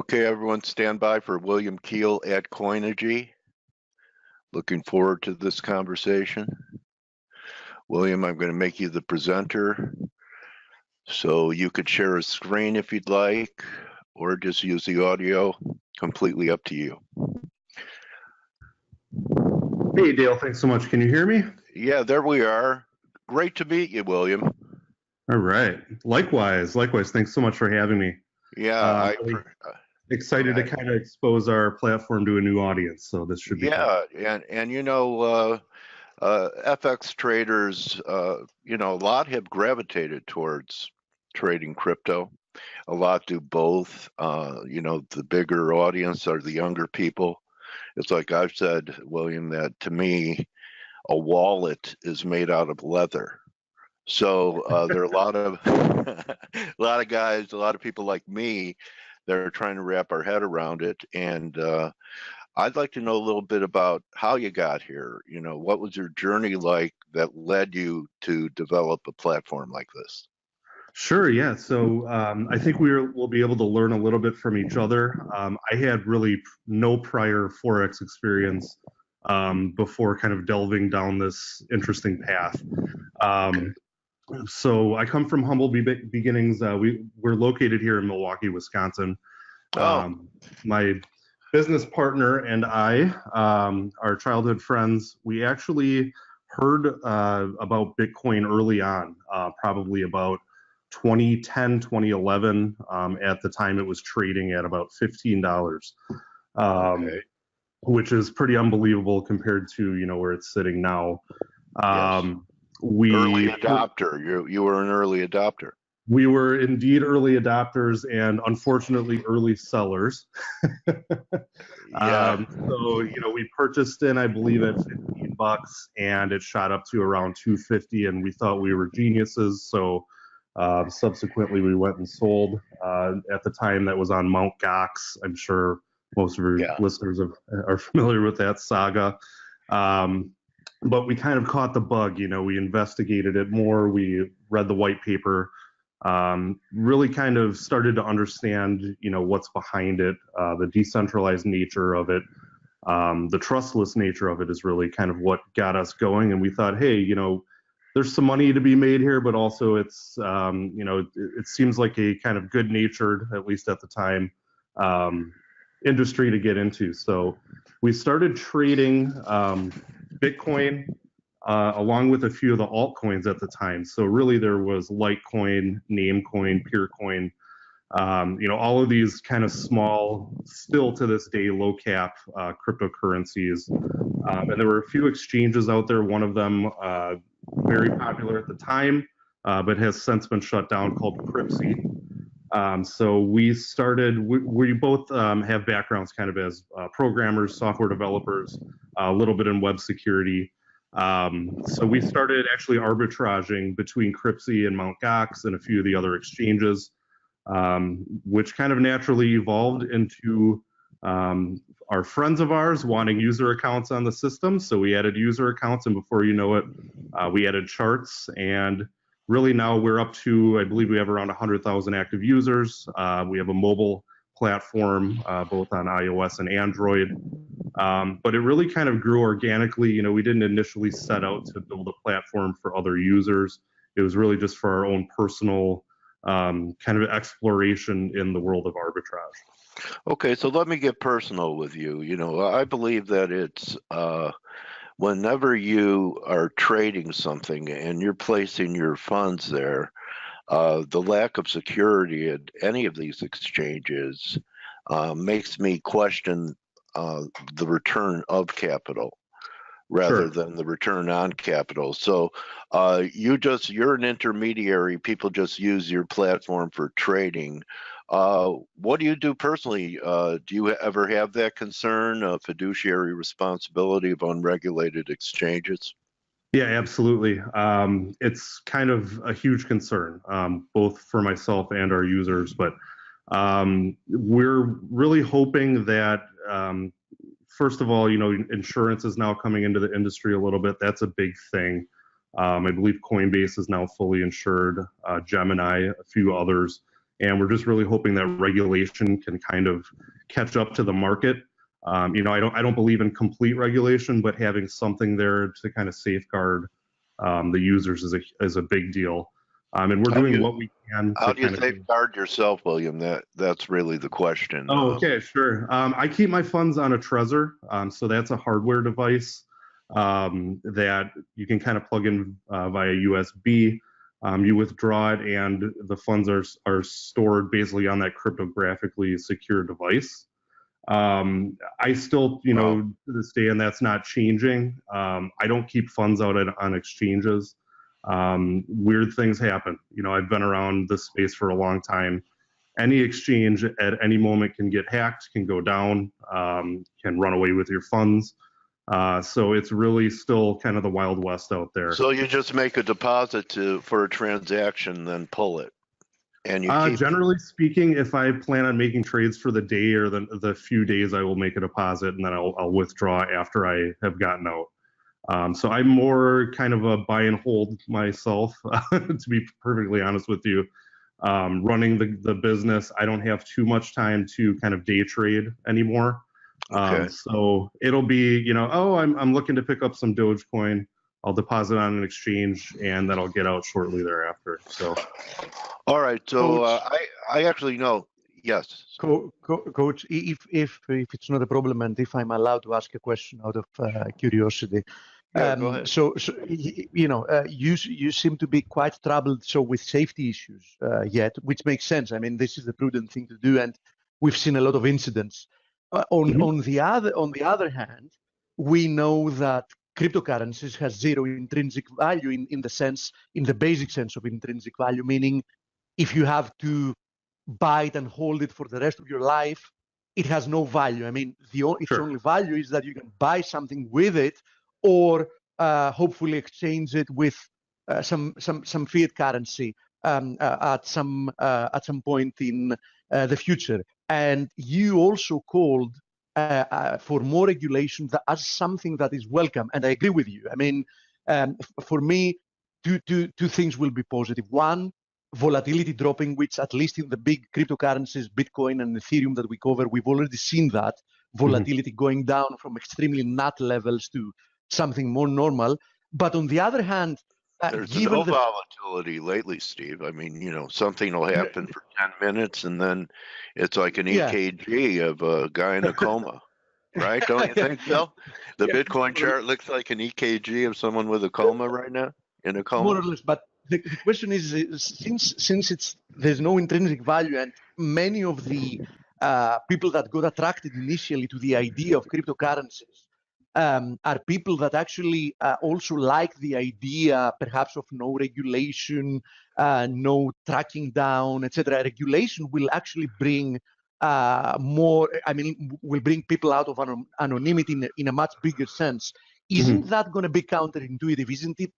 Okay, everyone stand by for William Kehl at Coinergy. Looking forward to this conversation. William, I'm going to make you the presenter. So you could share a screen if you'd like, or just use the audio, completely up to you. Hey, Dale, thanks so much. Can you hear me? Yeah, there we are. Great to meet you, William. All right. Likewise. Thanks so much for having me. Yeah, excited to kind of expose our platform to a new audience. So this should be fun. and you know, FX traders, you know, a lot have gravitated towards trading crypto. A lot do both. You know, the bigger audience are the younger people. It's like I've said, William, that to me, a wallet is made out of leather. So there are a lot of guys, a lot of people like me that are trying to wrap our head around it. And I'd like to know a little bit about how you got here. You know, what was your journey like that led you to develop a platform like this? Sure, yeah. So I think we'll be able to learn a little bit from each other. I had really no prior Forex experience before kind of delving down this interesting path. So I come from humble beginnings. We're located here in Milwaukee, Wisconsin. My business partner and I, our childhood friends, we actually heard about Bitcoin early on, probably about 2010, 2011. At the time, it was trading at about $15, which is pretty unbelievable compared to, you know, where it's sitting now. Yes. Early adopter. You were an early adopter. We were indeed early adopters and unfortunately early sellers. Yeah. So, you know, we purchased in, I believe, at $15 and it shot up to around $250 and we thought we were geniuses. So subsequently we went and sold. At the time that was on Mt. Gox. I'm sure most of your listeners are familiar with that saga. But we kind of caught the bug, you know, we investigated it more, we read the white paper, really kind of started to understand, you know, what's behind it, the decentralized nature of it, the trustless nature of it is really kind of what got us going. And we thought, hey, you know, there's some money to be made here, but also it's, you know, it seems like a kind of good-natured, at least at the time, industry to get into. So we started trading Bitcoin along with a few of the altcoins at the time. So really there was Litecoin, Namecoin, Peercoin, you know, all of these kind of small, still to this day, low cap cryptocurrencies. And there were a few exchanges out there, one of them very popular at the time, but has since been shut down, called F.A.C.E. So we started, we both have backgrounds kind of as programmers, software developers, a little bit in web security. So we started actually arbitraging between F.A.C.E. and Mt. Gox and a few of the other exchanges, which kind of naturally evolved into our friends of ours wanting user accounts on the system. So we added user accounts, and before you know it, we added charts. And really now we're up to, I believe we have around 100,000 active users. We have a mobile platform, both on iOS and Android. But it really kind of grew organically. You know, we didn't initially set out to build a platform for other users. It was really just for our own personal kind of exploration in the world of arbitrage. Okay, so let me get personal with you. You know, I believe that it's whenever you are trading something and you're placing your funds there, the lack of security at any of these exchanges makes me question the return of capital rather than the return on capital. So you're an intermediary. People just use your platform for trading. What do you do personally? Do you ever have that concern of fiduciary responsibility of unregulated exchanges? Yeah, absolutely. It's kind of a huge concern, both for myself and our users. But we're really hoping that, first of all, you know, insurance is now coming into the industry a little bit. That's a big thing. I believe Coinbase is now fully insured, Gemini, a few others. and we're just really hoping that regulation can kind of catch up to the market. I don't believe in complete regulation, but having something there to kind of safeguard the users is a big deal. And we're doing what we can. How do you safeguard yourself, William? That's really the question. Oh, okay, sure. I keep my funds on a Trezor, so that's a hardware device that you can kind of plug in via USB. You withdraw it, and the funds are stored basically on that cryptographically secure device. I still, to this day, and that's not changing. I don't keep funds out on exchanges. Weird things happen. I've been around this space for a long time. Any exchange at any moment can get hacked, can go down, can run away with your funds. So it's really still kind of the Wild West out there. So you just make a deposit for a transaction, then pull it. And you generally speaking, if I plan on making trades for the day or the few days, I will make a deposit and then I'll withdraw after I have gotten out. So I'm more kind of a buy and hold myself, to be perfectly honest with you. Running the business, I don't have too much time to kind of day trade anymore. Okay. So it'll be, I'm looking to pick up some Dogecoin. I'll deposit on an exchange and then I'll get out shortly thereafter. So. All right. So I actually know. Yes. Coach, if it's not a problem, and if I'm allowed to ask a question out of curiosity. Yeah, go ahead. So you seem to be quite troubled with safety issues yet, which makes sense. I mean, this is the prudent thing to do, and we've seen a lot of incidents. On the other hand, we know that cryptocurrencies has zero intrinsic value in the basic sense of intrinsic value, meaning if you have to buy it and hold it for the rest of your life, it has no value. I mean, its only value is that you can buy something with it, or hopefully exchange it with some fiat currency at some point in the future. And you also called for more regulation as something that is welcome, and I agree with you. I mean, for me, two things will be positive. One, volatility dropping, which at least in the big cryptocurrencies, Bitcoin and Ethereum that we cover, we've already seen that volatility going down from extremely nut levels to something more normal. But on the other hand, there's no volatility lately, Steve. I mean, something will happen for 10 minutes and then it's like an EKG of a guy in a coma, right? Don't you think so? The Bitcoin chart looks like an EKG of someone with a coma right now, in a coma. More or less, but the question is, since there's no intrinsic value, and many of the people that got attracted initially to the idea of cryptocurrencies are people that actually also like the idea, perhaps, of no regulation, no tracking down, etc. Regulation will actually bring will bring people out of anonymity in a much bigger sense. Isn't that going to be counterintuitive?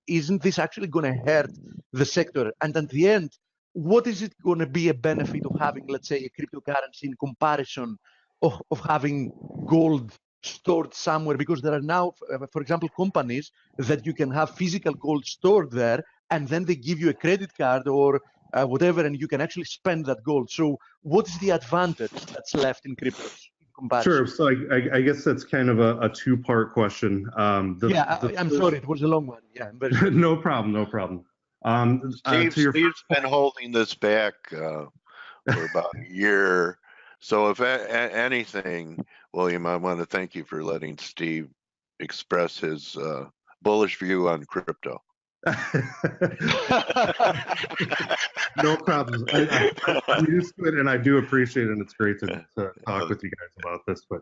Isn't this actually going to hurt the sector? And at the end, what is it going to be a benefit of having, let's say, a cryptocurrency in comparison of having gold stored somewhere? Because there are now, for example, companies that you can have physical gold stored there, and then they give you a credit card or whatever, and you can actually spend that gold. So what is the advantage that's left in cryptos? Sure. So I guess that's kind of a two-part question. I'm sorry, it was a long one. Yeah, no problem. Steve's been holding this back for about a year. So if anything, William, I want to thank you for letting Steve express his bullish view on crypto. No problem. I'm used to it, and I do appreciate it, and it's great to talk with you guys about this. But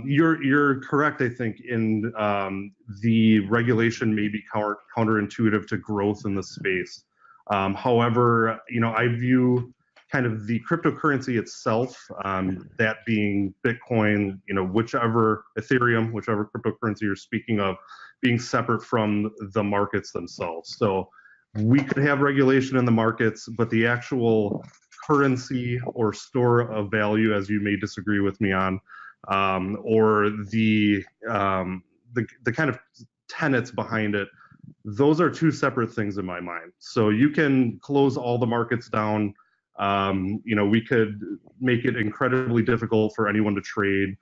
you're correct, I think, in the regulation may be counterintuitive to growth in the space. However, I view kind of the cryptocurrency itself, that being Bitcoin, whichever Ethereum, whichever cryptocurrency you're speaking of, being separate from the markets themselves. So we could have regulation in the markets, but the actual currency or store of value, as you may disagree with me on, or the kind of tenets behind it, those are two separate things in my mind. So you can close all the markets down, We could make it incredibly difficult for anyone to trade,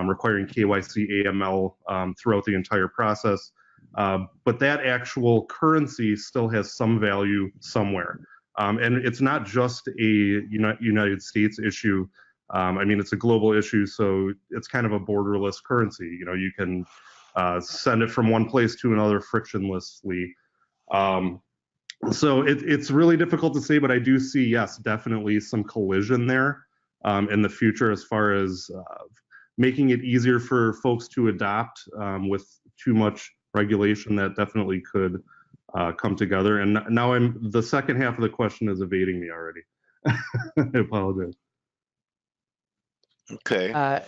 requiring KYC, AML throughout the entire process. But that actual currency still has some value somewhere. And it's not just a United States issue. It's a global issue, so it's kind of a borderless currency. You can send it from one place to another frictionlessly. So it's really difficult to say, but I do see, yes, definitely some collision there in the future as far as making it easier for folks to adopt with too much regulation that definitely could come together. And now the second half of the question is evading me already. I apologize. Okay.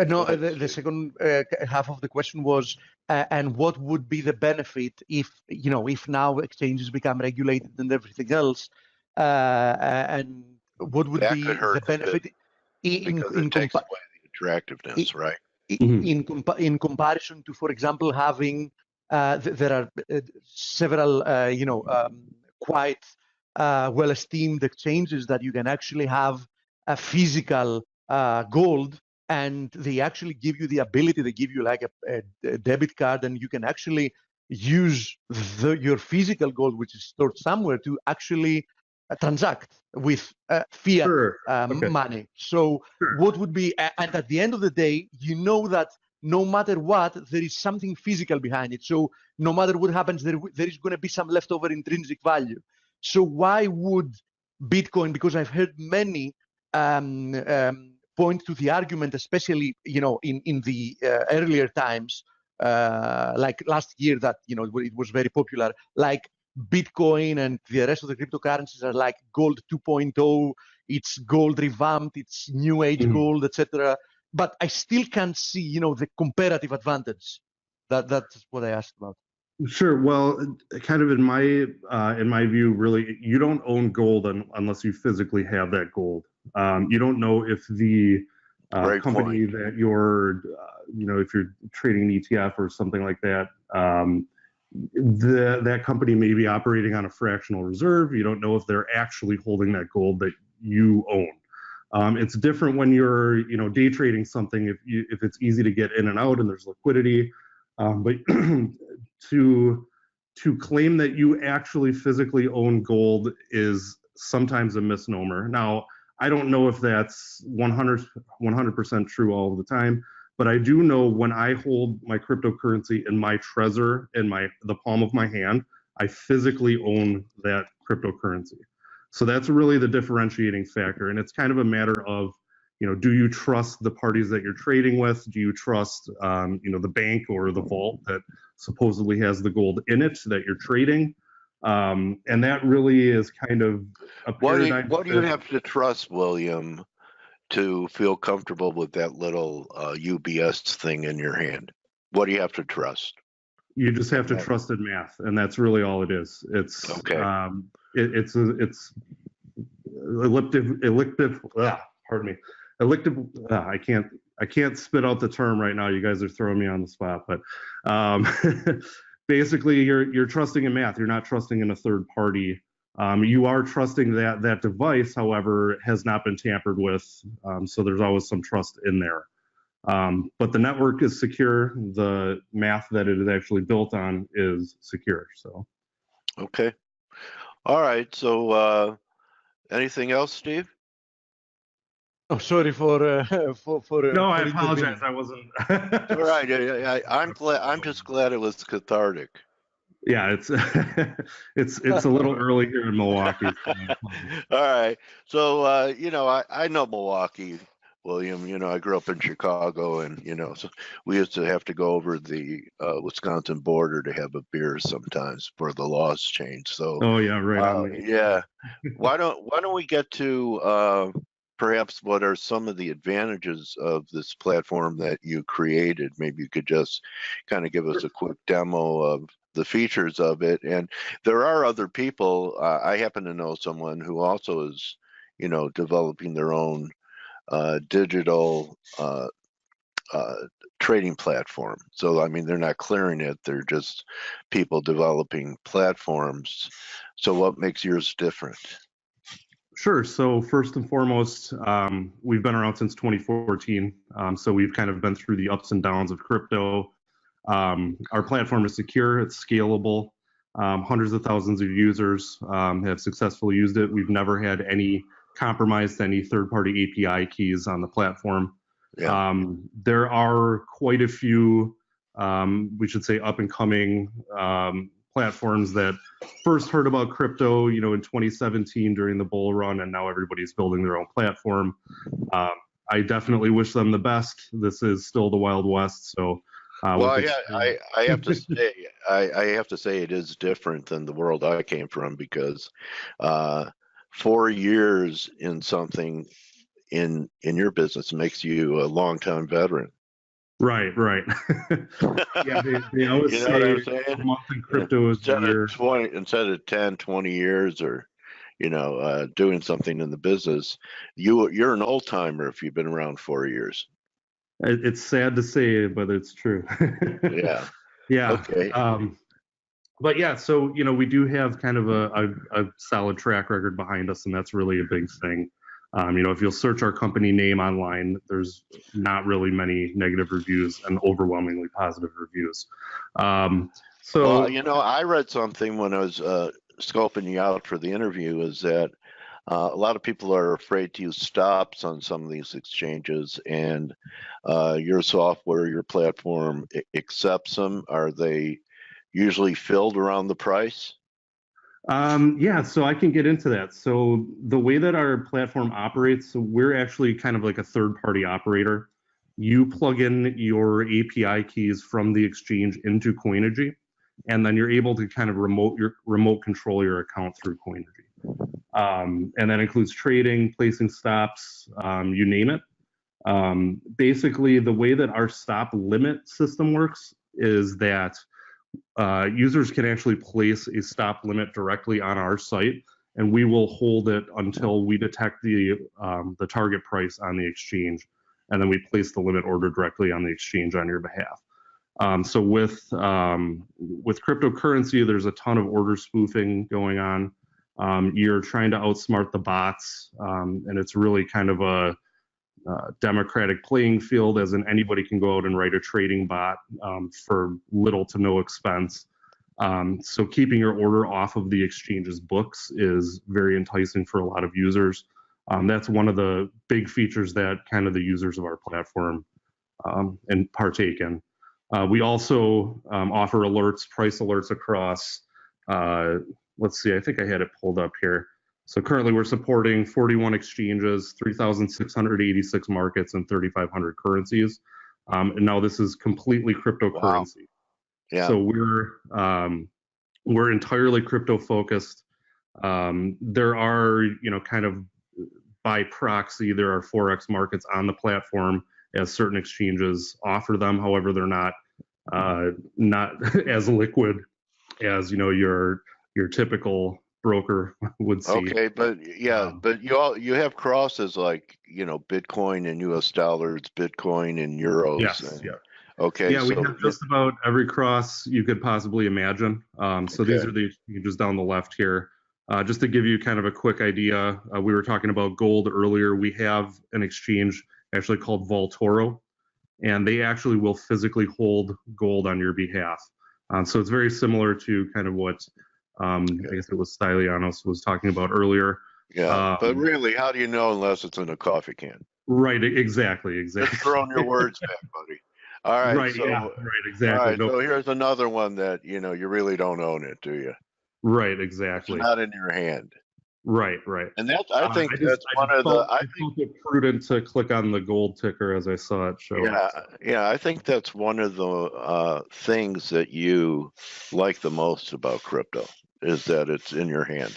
No, the second half of the question was, and what would be the benefit if now exchanges become regulated and everything else, and what would that be could hurt the benefit because it takes away the attractiveness, right? In comparison to, for example, having there are several quite well-esteemed exchanges that you can actually have a physical gold, and they actually give you the ability, they give you like a debit card, and you can actually use your physical gold, which is stored somewhere, to actually transact with fiat money. So what would be, and at the end of the day, you know that no matter what, there is something physical behind it. So no matter what happens, there is going to be some leftover intrinsic value. So why would Bitcoin, because I've heard many point to the argument, especially in the earlier times, like last year, that it was very popular, like Bitcoin and the rest of the cryptocurrencies are like gold 2.0, it's gold revamped, it's new age gold, etc. But I still can't see the comparative advantage. That's what I asked about. Sure. Well, kind of in my view, really, you don't own gold unless you physically have that gold. You don't know if the company that you're, if you're trading an ETF or something like that, that company may be operating on a fractional reserve. You don't know if they're actually holding that gold that you own. It's different when you're, day trading something. If it's easy to get in and out and there's liquidity, but to claim that you actually physically own gold is sometimes a misnomer. Now, I don't know if that's 100% true all of the time, but I do know when I hold my cryptocurrency in my Trezor in the palm of my hand, I physically own that cryptocurrency. So that's really the differentiating factor, and it's kind of a matter of, do you trust the parties that you're trading with? Do you trust, the bank or the vault that supposedly has the gold in it that you're trading? And that really is kind of a paradigm. What do you have to trust, William, to feel comfortable with that little UBS thing in your hand? What do you have to trust? You just have to trust in math, and that's really all it is. It's okay. It's elliptic. Pardon me. Elliptic. I can't spit out the term right now. You guys are throwing me on the spot, but basically, you're trusting in math. You're not trusting in a third party. You are trusting that device, however, has not been tampered with. So there's always some trust in there. But the network is secure. The math that it is actually built on is secure. So. Okay. All right. So anything else, Steve? Oh, sorry for no, I apologize. I wasn't. All right. I'm just glad it was cathartic. Yeah, it's a little early here in Milwaukee. All right. So I know Milwaukee, William. I grew up in Chicago, and so we used to have to go over the Wisconsin border to have a beer sometimes before the laws changed. So. Oh yeah, right. Yeah. Why don't we get to perhaps what are some of the advantages of this platform that you created? Maybe you could just kind of give us a quick demo of the features of it. And there are other people. I happen to know someone who also is, developing their own digital trading platform. So, they're not clearing it. They're just people developing platforms. So what makes yours different? Sure. So first and foremost, we've been around since 2014. So we've kind of been through the ups and downs of crypto. Our platform is secure, it's scalable. Hundreds of thousands of users have successfully used it. We've never had any compromise to any third-party API keys on the platform. Yeah. There are quite a few, we should say, up-and-coming platforms that first heard about crypto, in 2017 during the bull run, and now everybody's building their own platform. I definitely wish them the best. This is still the Wild West, so. Well, yeah, I have to say, I have to say it is different than the world I came from, because 4 years in something in your business makes you a longtime veteran. Right. Yeah, they always You know say what I'm saying? a month in crypto is a year. Instead of 10, 20 years, or doing something in the business, you're an old timer if you've been around 4 years. It's sad to say, but it's true. Yeah. Yeah. Okay. But yeah, so we do have kind of a solid track record behind us, and that's really a big thing. If you'll search our company name online, there's not really many negative reviews and overwhelmingly positive reviews. Well, I read something when I was scoping you out for the interview, is that a lot of people are afraid to use stops on some of these exchanges, and your software, your platform accepts them. Are they usually filled around the price? Yeah, so I can get into that. So the way that our platform operates, so we're actually kind of like a third-party operator. You plug in your API keys from the exchange into Coinigy, and then you're able to kind of remote control your account through Coinigy. And that includes trading, placing stops, you name it. Basically, the way that our stop limit system works is that users can actually place a stop limit directly on our site, and we will hold it until we detect the target price on the exchange, and then we place the limit order directly on the exchange on your behalf. So with cryptocurrency, there's a ton of order spoofing going on. You're trying to outsmart the bots, and it's really kind of a democratic playing field, as in anybody can go out and write a trading bot for little to no expense. So keeping your order off of the exchange's books is very enticing for a lot of users. That's one of the big features that kind of the users of our platform and partake in. We also offer alerts, price alerts across, let's see, I think I had it pulled up here. So currently we're supporting 41 exchanges, 3,686 markets, and 3,500 currencies. And now this is completely cryptocurrency. Wow. Yeah. So we're entirely crypto focused. There are, kind of by proxy, there are Forex markets on the platform, as certain exchanges offer them. However, they're not as liquid as your typical broker would see. Okay, but yeah, but you have crosses like Bitcoin and US dollars, Bitcoin and euros. Yes, yeah. Okay. Yeah, so we have just about every cross you could possibly imagine. So these are the exchanges down the left here. Just to give you kind of a quick idea, we were talking about gold earlier. We have an exchange actually called Vaultoro, and they actually will physically hold gold on your behalf. So it's very similar to kind of what I guess it was Stylianos was talking about earlier. Yeah, but really, how do you know unless it's in a coffee can? Right, exactly. Just throwing your words back, buddy. All right, right, so, yeah, right, exactly. All right, so here's another one that you really don't own it, do you? Right, exactly. It's not in your hand. Right. And that's I think that's one of the. I felt it prudent to click on the gold ticker as I saw it show. Yeah. I think that's one of the things that you like the most about crypto, is that it's in your hand.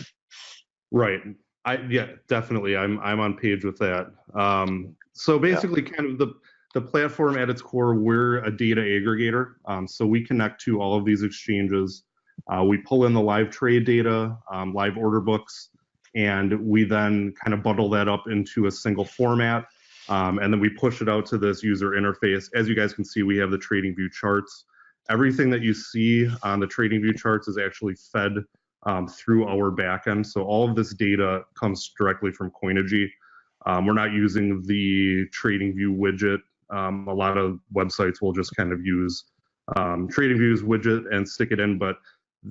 Right. Yeah, definitely. I'm on page with that. So basically, kind of the platform at its core, we're a data aggregator. So we connect to all of these exchanges. We pull in the live trade data, live order books, and we then kind of bundle that up into a single format. And then we push it out to this user interface. As you guys can see, we have the TradingView charts. Everything that you see on the TradingView charts is actually fed through our backend. So all of this data comes directly from Coinigy. We're not using the TradingView widget. A lot of websites will just kind of use TradingView's widget and stick it in, but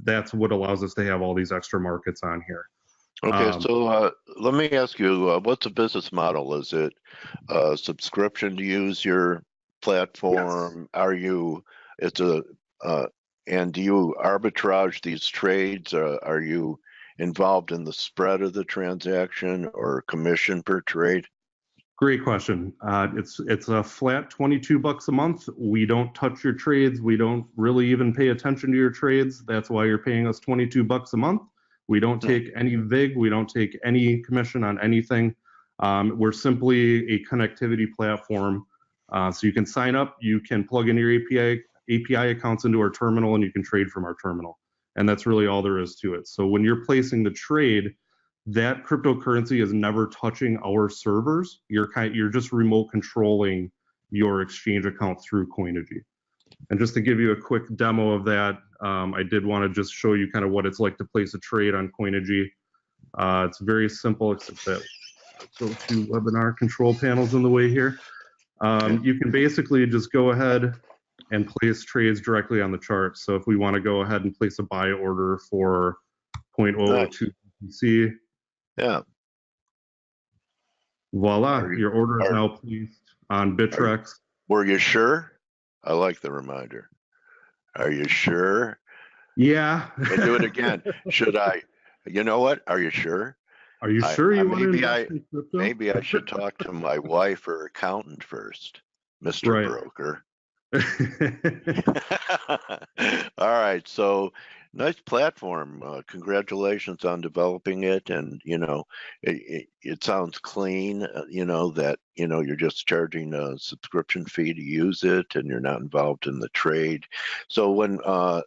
that's what allows us to have all these extra markets on here. Okay, so let me ask you, what's the business model? Is it a subscription to use your platform? Yes. Are you, and do you arbitrage these trades? Are you involved in the spread of the transaction or commission per trade? Great question. It's a flat $22 a month. We don't touch your trades. We don't really even pay attention to your trades. That's why you're paying us $22 a month. We don't take any VIG. We don't take any commission on anything. We're simply a connectivity platform. So you can sign up, you can plug in your API accounts into our terminal, and you can trade from our terminal. And that's really all there is to it. So when you're placing the trade, that cryptocurrency is never touching our servers. You're just remote controlling your exchange account through Coinigy. And just to give you a quick demo of that, I did want to just show you kind of what it's like to place a trade on Coinigy. It's very simple, except that go to webinar control panels in the way here. You can basically just go ahead and place trades directly on the chart. So if we want to go ahead and place a buy order for 0.002 BTC, yeah. Voila, your order is now placed on Bittrex. Were you sure? I like the reminder. Are you sure? Yeah. I'll do it again. Should I? You know what? Are you sure? Are you sure you want to invest in crypto? Maybe I should talk to my wife or accountant first, Mr. Broker. All right, so nice platform. Congratulations on developing it, and it sounds clean. That you're just charging a subscription fee to use it, and you're not involved in the trade. So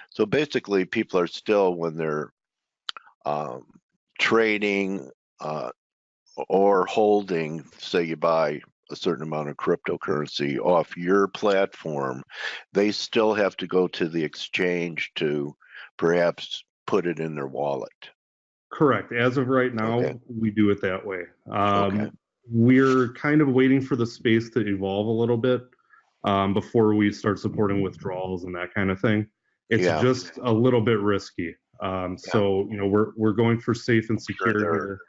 so basically, people are still, when they're trading or holding, say you buy a certain amount of cryptocurrency off your platform, they still have to go to the exchange to perhaps put it in their wallet. Correct. As of right now, we do it that way. We're kind of waiting for the space to evolve a little bit before we start supporting withdrawals and that kind of thing. It's just a little bit risky. So we're going for safe and secure here.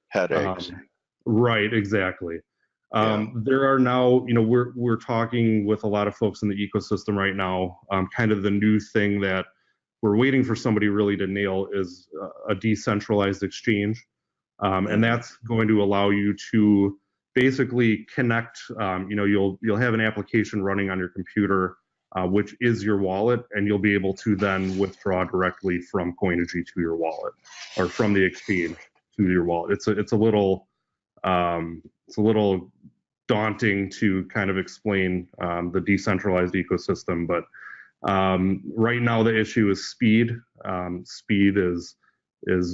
Headaches. Right. Exactly. There are now, we're talking with a lot of folks in the ecosystem right now. Kind of the new thing that we're waiting for somebody really to nail is a decentralized exchange. And that's going to allow you to basically connect, you'll have an application running on your computer, which is your wallet, and you'll be able to then withdraw directly from Coinigy to your wallet, or from the exchange to your wallet. It's a little daunting to kind of explain the decentralized ecosystem, but right now the issue is speed. Speed is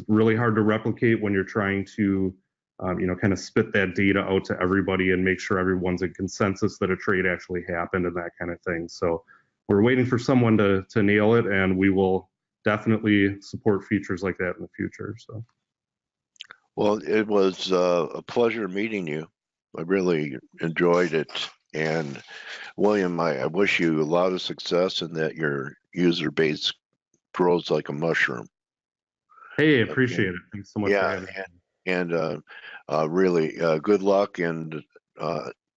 really hard to replicate when you're trying to kind of spit that data out to everybody and make sure everyone's in consensus that a trade actually happened and that kind of thing. So we're waiting for someone to nail it, and we will definitely support features like that in the future. So. Well, it was a pleasure meeting you. I really enjoyed it. And William, I wish you a lot of success and that your user base grows like a mushroom. Hey, appreciate it. Thanks so much. Yeah, and really good luck. And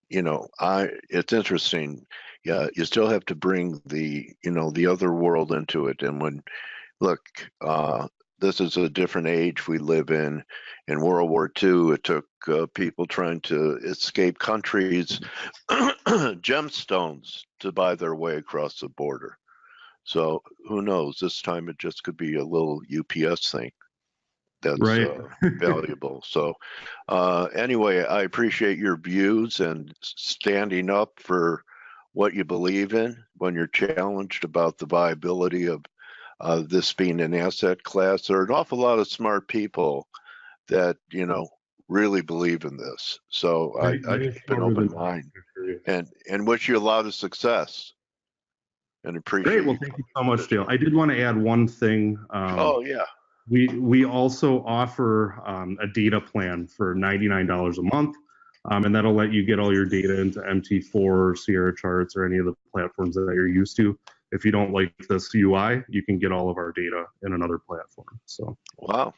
it's interesting. Yeah, you still have to bring the other world into it. And this is a different age we live in. In World War II, it took people trying to escape countries, gemstones to buy their way across the border. So who knows? This time it just could be a little UPS thing that's valuable. So anyway, I appreciate your views and standing up for what you believe in when you're challenged about the viability of this being an asset class. There are an awful lot of smart people that really believe in this. So I keep an open mind and wish you a lot of success. And appreciate. Great. Well, thank you so much, Dale. I did want to add one thing. Oh yeah. We also offer a data plan for $99 a month, and that'll let you get all your data into MT4, Sierra Charts, or any of the platforms that you're used to. If you don't like this UI, you can get all of our data in another platform. So, wow,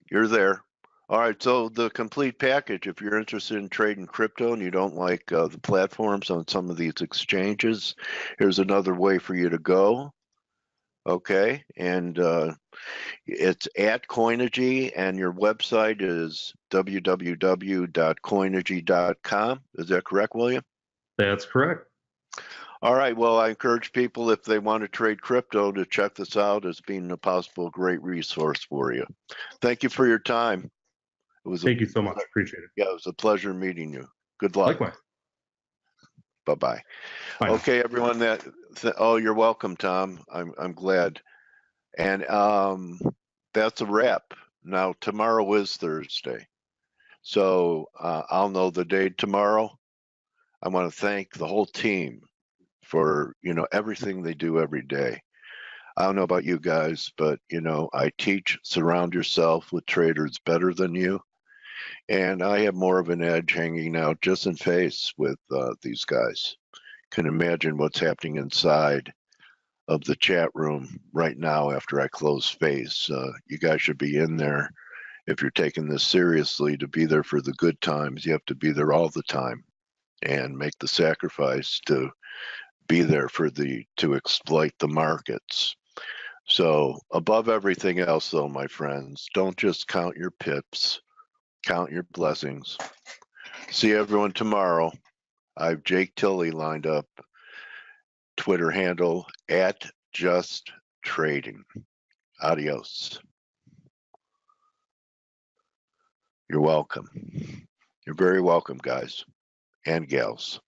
you're there. All right, so the complete package, if you're interested in trading crypto and you don't like the platforms on some of these exchanges, here's another way for you to go. Okay, and it's at Coinigy, and your website is www.coinigy.com. Is that correct, William? that's correct. All right. Well, I encourage people, if they want to trade crypto, to check this out as being a possible great resource for you. Thank you for your time. Thank you so much. Appreciate it. Yeah, it was a pleasure meeting you. Good luck. Likewise. Bye-bye. Bye. Okay, everyone. Oh, you're welcome, Tom. I'm glad. And that's a wrap. Now, tomorrow is Thursday. So I'll know the date tomorrow. I want to thank the whole team for, everything they do every day. I don't know about you guys, but, I teach surround yourself with traders better than you. And I have more of an edge hanging out just in face with these guys. Can imagine what's happening inside of the chat room right now after I close F.A.C.E. You guys should be in there. If you're taking this seriously, to be there for the good times, you have to be there all the time and make the sacrifice to be there to exploit the markets. So above everything else, though, my friends, don't just count your pips, count your blessings. See everyone tomorrow. I have Jake Tilley lined up, Twitter handle @JustTrading. Adios. You're welcome. You're very welcome, guys and gals.